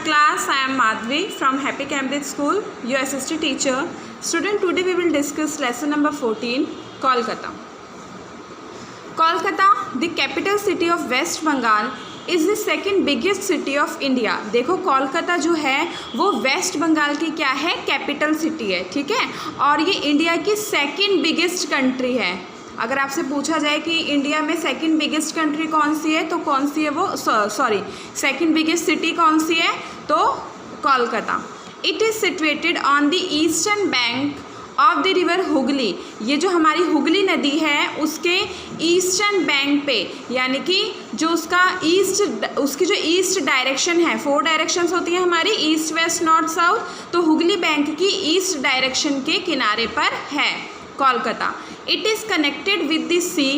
class, I am Madhvi from Happy Cambridge School, your SST teacher. Student, today we will discuss lesson number 14, Kolkata. Kolkata, the capital city of West Bengal, is the second biggest city of India. देखो कोलकाता जो है वो waste Bengal की क्या है, capital city है, ठीक है। और ये इंडिया की सेकेंड बिगेस्ट कंट्री है। अगर आपसे पूछा जाए कि इंडिया में सेकेंड बिगेस्ट कंट्री कौन सी है तो कौन सी है वो, सॉरी सेकेंड बिगेस्ट सिटी कौन सी है तो Kolkata. It is situated on the eastern bank of the river Hooghly. ये जो हमारी हुगली नदी है उसके ईस्टर्न बैंक पे, यानी कि जो उसका उसकी जो ईस्ट डायरेक्शन है, 4 डायरेक्शंस होती हैं हमारी, ईस्ट वेस्ट नॉर्थ साउथ, तो हुगली बैंक की ईस्ट डायरेक्शन के किनारे पर है Kolkata. It is connected with the sea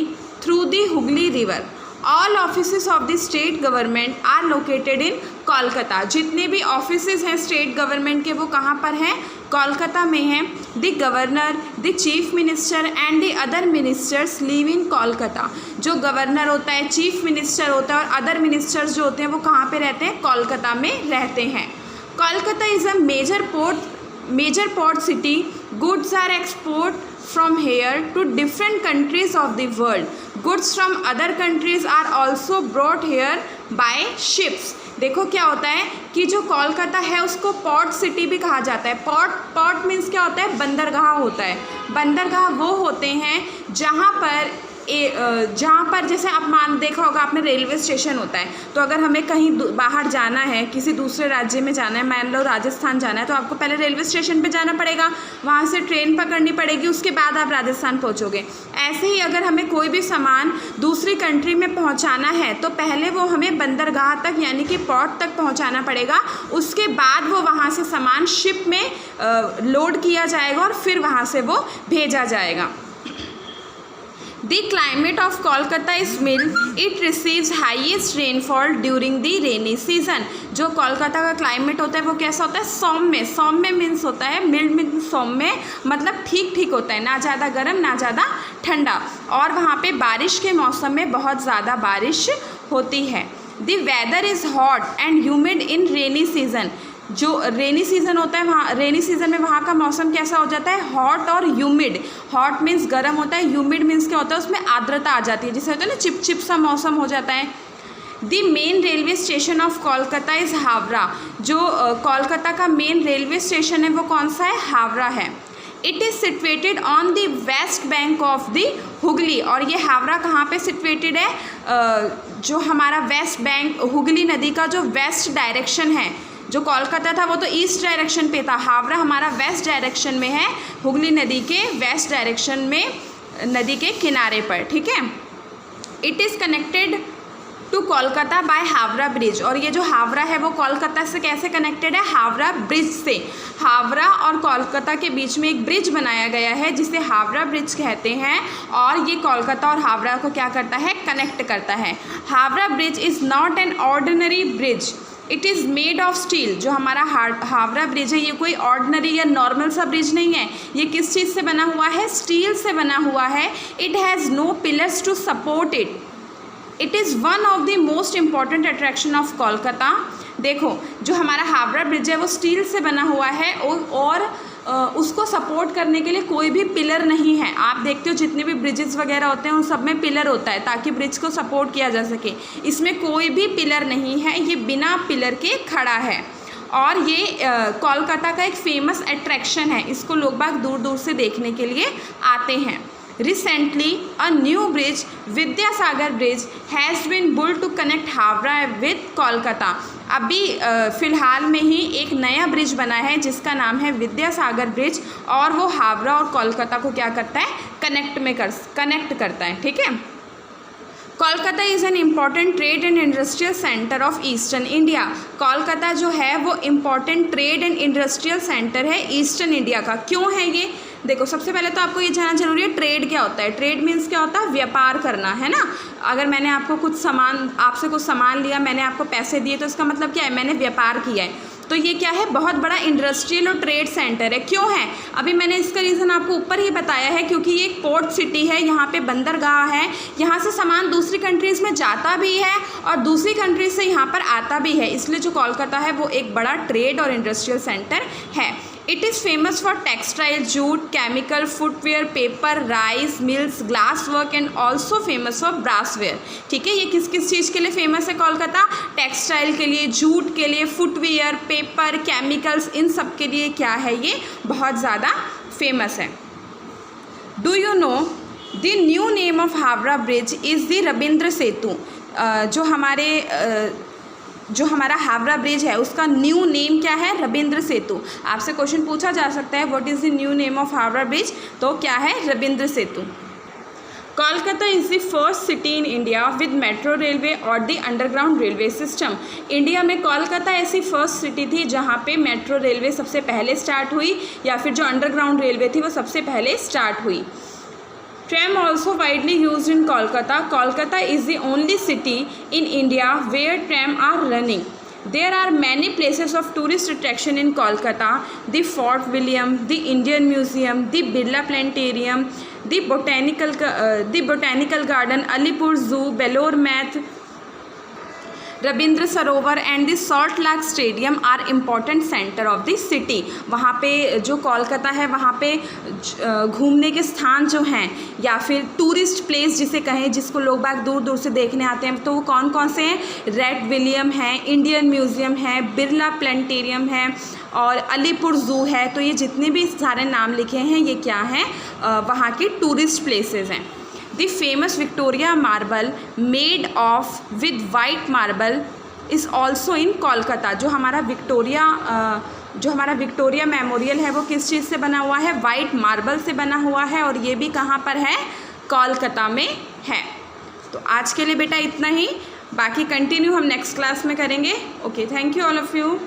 through the Hooghly river. All offices of the state government are located in Kolkata. जितने भी ऑफिसेस हैं स्टेट गवर्नमेंट के वो कहाँ पर हैं, कोलकाता में हैं। The governor, the chief minister and the other ministers live in Kolkata. जो गवर्नर होता है, चीफ मिनिस्टर होता है और अदर मिनिस्टर्स जो होते हैं वो कहाँ पे रहते हैं, कोलकाता में रहते हैं। Kolkata is a major port city. Goods are export from here to different countries of the world. Goods from other countries are also brought here by ships. देखो क्या होता है कि जो कोलकाता है उसको पोर्ट सिटी भी कहा जाता है। पोर्ट मीन्स क्या होता है, बंदरगाह होता है। बंदरगाह वो होते हैं जहाँ पर जैसे आप देखा होगा आपने, रेलवे स्टेशन होता है। तो अगर हमें कहीं बाहर जाना है, किसी दूसरे राज्य में जाना है, मान लो राजस्थान जाना है, तो आपको पहले रेलवे स्टेशन पे जाना पड़ेगा, वहाँ से ट्रेन पकड़नी पड़ेगी, उसके बाद आप राजस्थान पहुँचोगे। ऐसे ही अगर हमें कोई भी सामान दूसरी कंट्री में पहुँचाना है तो पहले वो हमें बंदरगाह तक यानी कि पोर्ट तक पहुँचाना पड़ेगा, उसके बाद वो वहाँ से सामान शिप में लोड किया जाएगा और फिर वहाँ से वो भेजा जाएगा। The climate of Kolkata is mild. It receives highest rainfall during the rainy season. जो कोलकाता का क्लाइमेट होता है वो कैसा होता है, सौम्य। सौम्य मीन्स होता है, मिल्ड मीन्स सौम्य, मतलब ठीक ठीक होता है, ना ज़्यादा गर्म ना ज़्यादा ठंडा। और वहाँ पे बारिश के मौसम में बहुत ज़्यादा बारिश होती है। The weather is hot and humid in rainy season. जो रेनी सीज़न होता है वहाँ, रेनी सीज़न में वहाँ का मौसम कैसा हो जाता है, हॉट और ह्यूमिड। हॉट मीन्स गर्म होता है, ह्यूमिड मीन्स क्या होता है, उसमें आर्द्रता आ जाती है, जिससे होता है ना चिपचिप सा मौसम हो जाता है। The main railway station of Kolkata is Howrah. जो कोलकाता का मेन रेलवे स्टेशन है वो कौन सा है, हावड़ा है। It is situated on the West Bank of the Hooghly. और ये हावड़ा कहाँ पे सिचुएटेड है, जो हमारा वेस्ट बैंक, हुगली नदी का जो वेस्ट डायरेक्शन है, जो कोलकाता था वो तो ईस्ट डायरेक्शन पे था, हावड़ा हमारा वेस्ट डायरेक्शन में है, हुगली नदी के वेस्ट डायरेक्शन में, नदी के किनारे पर, ठीक है। It is connected to Kolkata by Howrah bridge. और ये जो हावड़ा है वो कोलकाता से कैसे कनेक्टेड है, हावड़ा ब्रिज से। हावड़ा और कोलकाता के बीच में एक ब्रिज बनाया गया है जिसे हावड़ा ब्रिज कहते हैं, और ये कोलकाता और हावड़ा को क्या करता है, कनेक्ट करता है। Howrah bridge is not an ordinary bridge, it is made of steel. जो हमारा हावड़ा ब्रिज है ये कोई ऑर्डिनरी या नॉर्मल सा ब्रिज नहीं है, ये किस चीज़ से बना हुआ है, स्टील से बना हुआ है। It has no pillars to support it. It is one of the most important attraction of Kolkata. देखो जो हमारा हावड़ा ब्रिज है वो स्टील से बना हुआ है और उसको सपोर्ट करने के लिए कोई भी पिलर नहीं है। आप देखते हो जितने भी ब्रिजेस वगैरह होते हैं उन सब में पिलर होता है ताकि ब्रिज को सपोर्ट किया जा सके। इसमें कोई भी पिलर नहीं है, ये बिना पिलर के खड़ा है। और ये कोलकाता का एक फेमस अट्रैक्शन है, इसको लोग बाग दूर दूर से देखने के लिए आते हैं। Recently, a new bridge, Vidyasagar bridge, has been built to connect Howrah with Kolkata. अभी फ़िलहाल में ही एक नया ब्रिज बना है जिसका नाम है विद्यासागर ब्रिज, और वो हावड़ा और कोलकाता को क्या करता है, कनेक्ट करता है, ठीक है। Kolkata is an important trade and industrial centre of eastern India. Kolkata जो है वो important trade and industrial centre है ईस्टर्न इंडिया का। क्यों है ये, देखो सबसे पहले तो आपको ये जानना जरूरी है ट्रेड क्या होता है। ट्रेड मीन्स क्या होता है, व्यापार करना, है ना। अगर मैंने आपको आपसे कुछ सामान लिया, मैंने आपको पैसे दिए तो इसका मतलब क्या है, मैंने व्यापार किया है। तो ये क्या है, बहुत बड़ा इंडस्ट्रियल और ट्रेड सेंटर है। क्यों है, अभी मैंने इसका रीज़न आपको ऊपर ही बताया है, क्योंकि ये एक पोर्ट सिटी है, यहाँ पे बंदरगाह है, यहाँ से सामान दूसरी कंट्रीज़ में जाता भी है और दूसरी कंट्रीज से यहाँ पर आता भी है, इसलिए जो कोलकाता है वो एक बड़ा ट्रेड और इंडस्ट्रियल सेंटर है। It is famous for textile, jute, chemical, footwear, paper, rice mills, glass work and also famous for brassware. ठीक है, ये किस किस चीज़ के लिए फेमस है कोलकाता? टेक्सटाइल के लिए, जूट के लिए, फुटवेयर, पेपर, केमिकल्स, इन सब के लिए क्या है, ये बहुत ज़्यादा फेमस है। Do you know the new name of Howrah bridge is the Rabindra Setu. जो हमारा हावड़ा ब्रिज है उसका न्यू नेम क्या है? रविंद्र सेतु। आपसे क्वेश्चन पूछा जा सकता है what is the new name of Howrah bridge, तो क्या है? Rabindra Setu. Kolkata is the first city in India with metro railway और the underground railway system. India में कोलकाता ऐसी फर्स्ट सिटी थी जहाँ पे मेट्रो रेलवे सबसे पहले स्टार्ट हुई, या फिर जो अंडरग्राउंड रेलवे थी वो सबसे पहले स्टार्ट हुई। Tram also widely used in Kolkata. Kolkata is the only city in India where tram are running. There are many places of tourist attraction in Kolkata. The Fort William, the Indian Museum, the Birla Planetarium, the Botanical Garden, Alipur Zoo, Belor Math, Rabindra Sarovar and the salt lake stadium are important centre of the city. वहाँ पे जो कोलकाता है वहाँ पे घूमने के स्थान जो हैं या फिर टूरिस्ट प्लेस जिसे कहें, जिसको लोग बाग दूर दूर से देखने आते हैं, तो वो कौन कौन से हैं? रेड विलियम है, इंडियन म्यूज़ियम है, बिरला प्लानिटेरियम है और अलीपुर ज़ू है। तो ये जितने भी सारे नाम लिखे हैं ये क्या हैं? वहाँ के टूरिस्ट प्लेसेस हैं। The famous Victoria marble made of with white marble is also in Kolkata। जो हमारा विक्टोरिया मेमोरियल है वो किस चीज़ से बना हुआ है? वाइट मार्बल से बना हुआ है, और ये भी कहाँ पर है? कोलकाता में है। तो आज के लिए बेटा इतना ही, बाकी कंटिन्यू हम नेक्स्ट क्लास में करेंगे। Okay, thank you all of you.